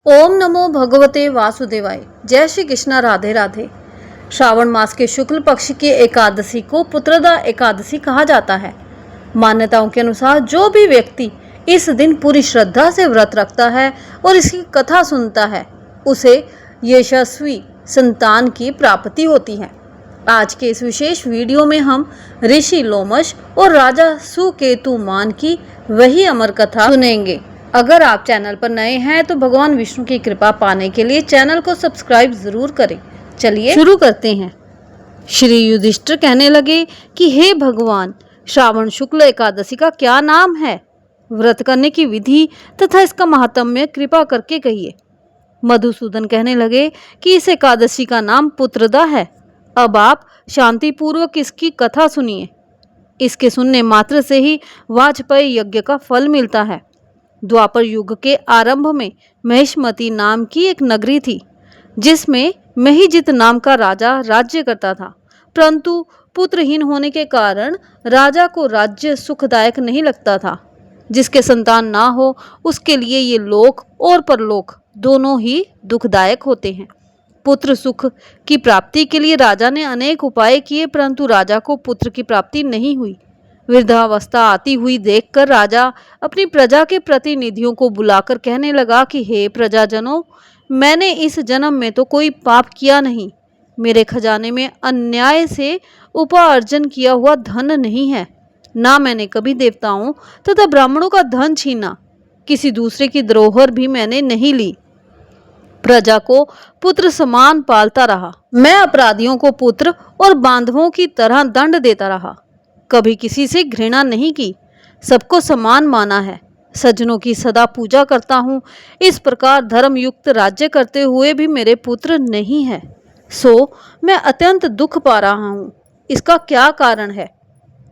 ओम नमो भगवते वासुदेवाय। जय श्री कृष्णा। राधे राधे। श्रावण मास के शुक्ल पक्ष की एकादशी को पुत्रदा एकादशी कहा जाता है। मान्यताओं के अनुसार जो भी व्यक्ति इस दिन पूरी श्रद्धा से व्रत रखता है और इसकी कथा सुनता है उसे यशस्वी संतान की प्राप्ति होती है। आज के इस विशेष वीडियो में हम ऋषि लोमश और राजा सुकेतुमान की वही अमर कथा सुनेंगे। अगर आप चैनल पर नए हैं तो भगवान विष्णु की कृपा पाने के लिए चैनल को सब्सक्राइब जरूर करें। चलिए शुरू करते हैं। श्री युधिष्ठिर कहने लगे कि हे भगवान, श्रावण शुक्ल एकादशी का क्या नाम है? व्रत करने की विधि तथा इसका महात्म्य कृपा करके कहिए। मधुसूदन कहने लगे कि इस एकादशी का नाम पुत्रदा है। अब आप शांतिपूर्वक इसकी कथा सुनिए। इसके सुनने मात्र से ही वाजपेयी यज्ञ का फल मिलता है। द्वापर युग के आरंभ में महिष्मती नाम की एक नगरी थी जिसमें महिजित नाम का राजा राज्य करता था, परंतु पुत्रहीन होने के कारण राजा को राज्य सुखदायक नहीं लगता था। जिसके संतान ना हो उसके लिए ये लोक और परलोक दोनों ही दुखदायक होते हैं। पुत्र सुख की प्राप्ति के लिए राजा ने अनेक उपाय किए, परंतु राजा को पुत्र की प्राप्ति नहीं हुई। वृद्धावस्था आती हुई देखकर राजा अपनी प्रजा के प्रतिनिधियों को बुलाकर कहने लगा कि हे प्रजाजनों, मैंने इस जन्म में तो कोई पाप किया नहीं। मेरे खजाने में अन्याय से उपार्जन किया हुआ धन नहीं है। ना मैंने कभी देवताओं तथा ब्राह्मणों का धन छीना। किसी दूसरे की धरोहर भी मैंने नहीं ली। प्रजा को पुत्र समान पालता रहा। मैं अपराधियों को पुत्र और बांधवों की तरह दंड देता रहा। कभी किसी से घृणा नहीं की, सबको समान माना है। सज्जनों की सदा पूजा करता हूँ। इस प्रकार धर्मयुक्त राज्य करते हुए भी मेरे पुत्र नहीं है, सो मैं अत्यंत दुख पा रहा हूँ। इसका क्या कारण है?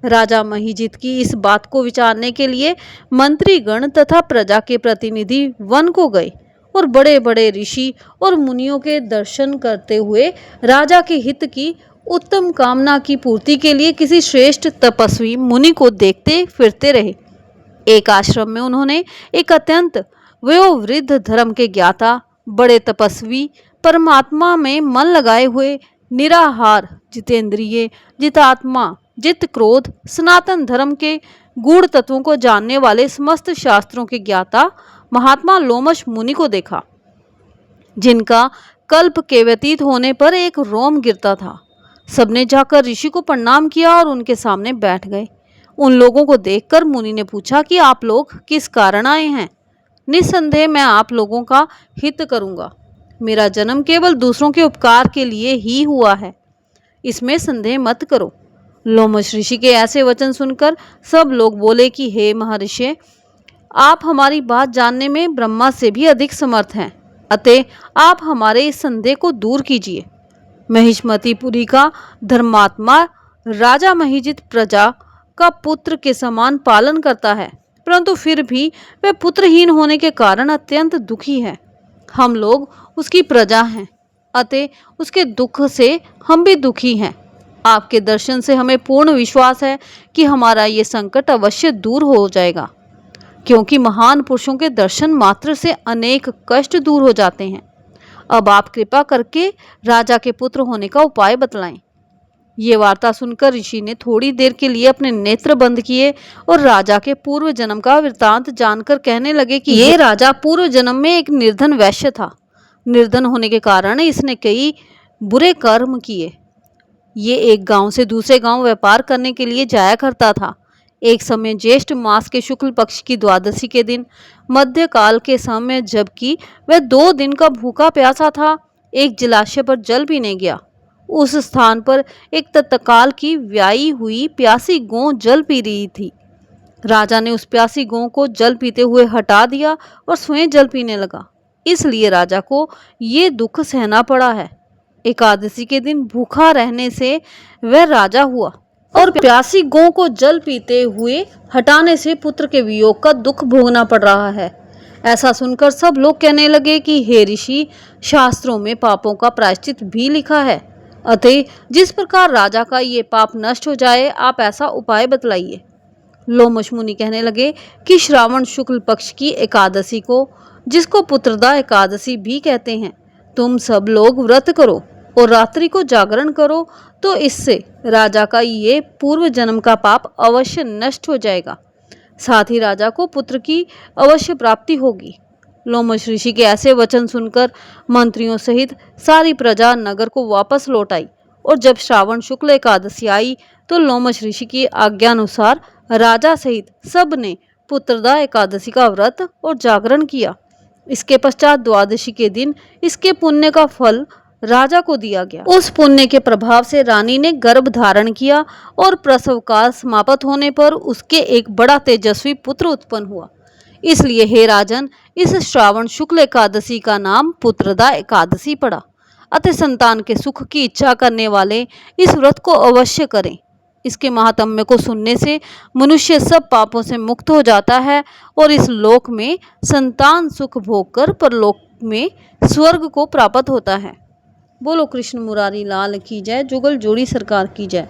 राजा महिजित की इस बात को विचारने के लिए मंत्रीगण तथा प्रजा के प्रतिनिधि वन को गए और बड़े बड़े ऋषि और मुनियों के दर्शन करते हुए राजा के हित की उत्तम कामना की पूर्ति के लिए किसी श्रेष्ठ तपस्वी मुनि को देखते फिरते रहे। एक आश्रम में उन्होंने एक अत्यंत वयोवृद्ध धर्म के ज्ञाता, बड़े तपस्वी, परमात्मा में मन लगाए हुए, निराहार, जितेंद्रिय, जितात्मा, जित क्रोध, सनातन धर्म के गूढ़ तत्वों को जानने वाले समस्त शास्त्रों के ज्ञाता महात्मा लोमश मुनि को देखा, जिनका कल्प के व्यतीत होने पर एक रोम गिरता था। सबने जाकर ऋषि को प्रणाम किया और उनके सामने बैठ गए। उन लोगों को देखकर मुनि ने पूछा कि आप लोग किस कारण आए हैं? निस्संदेह मैं आप लोगों का हित करूंगा। मेरा जन्म केवल दूसरों के उपकार के लिए ही हुआ है, इसमें संदेह मत करो। लोमश ऋषि के ऐसे वचन सुनकर सब लोग बोले कि हे महर्षि, आप हमारी बात जानने में ब्रह्मा से भी अधिक समर्थ हैं, अतः आप हमारे इस संदेह को दूर कीजिए। महिष्मतीपुरी का धर्मात्मा राजा महिजित प्रजा का पुत्र के समान पालन करता है, परंतु फिर भी वह पुत्रहीन होने के कारण अत्यंत दुखी है। हम लोग उसकी प्रजा हैं, अतः उसके दुख से हम भी दुखी हैं। आपके दर्शन से हमें पूर्ण विश्वास है कि हमारा ये संकट अवश्य दूर हो जाएगा, क्योंकि महान पुरुषों के दर्शन मात्र से अनेक कष्ट दूर हो जाते हैं। अब आप कृपा करके राजा के पुत्र होने का उपाय बतलाएं। ये वार्ता सुनकर ऋषि ने थोड़ी देर के लिए अपने नेत्र बंद किए और राजा के पूर्व जन्म का वृतांत जानकर कहने लगे कि ये राजा पूर्व जन्म में एक निर्धन वैश्य था। निर्धन होने के कारण इसने कई बुरे कर्म किए। ये एक गांव से दूसरे गांव व्यापार करने के लिए जाया करता था। एक समय ज्येष्ठ मास के शुक्ल पक्ष की द्वादशी के दिन मध्यकाल के समय, जबकि वह 2 दिन का भूखा प्यासा था, एक जलाशय पर जल पीने गया। उस स्थान पर एक तत्काल की व्याई हुई प्यासी गौ जल पी रही थी। राजा ने उस प्यासी गौ को जल पीते हुए हटा दिया और स्वयं जल पीने लगा। इसलिए राजा को ये दुख सहना पड़ा है। एकादशी के दिन भूखा रहने से वह राजा हुआ और प्यासी गौ को जल पीते हुए हटाने से पुत्र के वियोग का दुख भोगना पड़ रहा है। ऐसा सुनकर सब लोग कहने लगे कि हे ऋषि, शास्त्रों में पापों का प्रायश्चित भी लिखा है, अतः जिस प्रकार राजा का ये पाप नष्ट हो जाए, आप ऐसा उपाय बतलाइए। लोमश मुनि कहने लगे कि श्रावण शुक्ल पक्ष की एकादशी को जिसको पुत्रदा एकादशी भी कहते हैं। तुम सब लोग व्रत करो और रात्रि को जागरण करो, तो इससे राजा का ये पूर्व जन्म का पाप अवश्य नष्ट हो जाएगा। साथ ही राजा को पुत्र की अवश्य प्राप्ति होगी। लोमश ऋषि के ऐसे वचन सुनकर मंत्रियों सहित सारी प्रजा नगर को वापस लौट आई और जब श्रावण शुक्ल एकादशी आई तो लोमश ऋषि की आज्ञानुसार राजा सहित सब ने पुत्रदा एकादशी का व्रत और जागरण किया। इसके पश्चात द्वादशी के दिन इसके पुण्य का फल राजा को दिया गया। उस पुण्य के प्रभाव से रानी ने गर्भ धारण किया और प्रसव काल समाप्त होने पर उसके एक बड़ा तेजस्वी पुत्र उत्पन्न हुआ। इसलिए हे राजन, इस श्रावण शुक्ल एकादशी का नाम पुत्रदा एकादशी पड़ा। अतः संतान के सुख की इच्छा करने वाले इस व्रत को अवश्य करें। इसके महात्म्य को सुनने से मनुष्य सब पापों से मुक्त हो जाता है और इस लोक में संतान सुख भोग कर परलोक में स्वर्ग को प्राप्त होता है। बोलो कृष्ण मुरारी लाल की जय, जुगल जोड़ी सरकार की जय।